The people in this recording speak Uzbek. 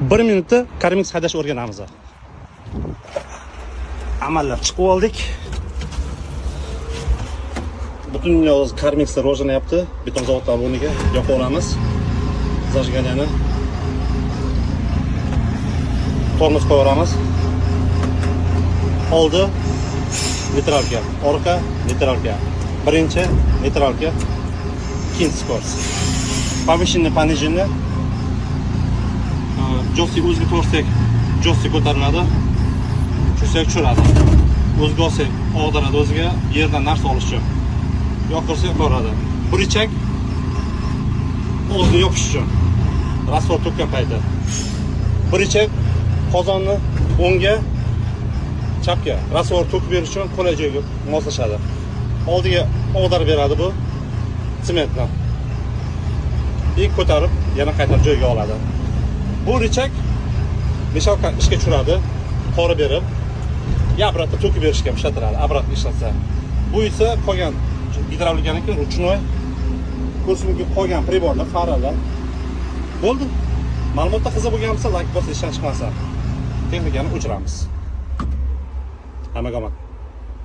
1 minutda Carmex haydash o'rganamiz. Amallab chiqib oldik. Butun yoz Carmexda rivojlanyapti. Beton zavodlar o'rniga yoqib olamiz. Zajganiyani. Tormoz qo'yamiz. Oldi neytralga, orqa neytralga. Birinchi neytralga, ikkinchi skors. Повышенный пониженный. Joystick o'zga to'rsak, joystick ko'tariladi. Tushsak tushiradi. O'zga olsak, og'diradi o'ziga, yerdan narsa olish uchun. Yoqtirsak yoqadi. Burchak o'zga yopish uchun. Rasvor to'kkan payti. Burchak qozonni o'ngga, chapga rasvor to'kib berish uchun qulay joyga moslashadi. Oldiga og'dirib beradi bu sementni. Ko'tarib, yana qaytarib joyga oladi. Bu richak mishalka ishga tushiradi, qora berib, obratda to'kib berishga ishlatiladi, obratni ishlatsa. Bu esa qolgan gidravlikaniki ruchnoy ko'rsinga qolgan priborlar, faralar. Bo'ldi. Ma'lumotlar qiziq bo'lgan bo'lsa, like bosib ishdan chiqmasa, texnikani o'chiramiz. Hammaga omad.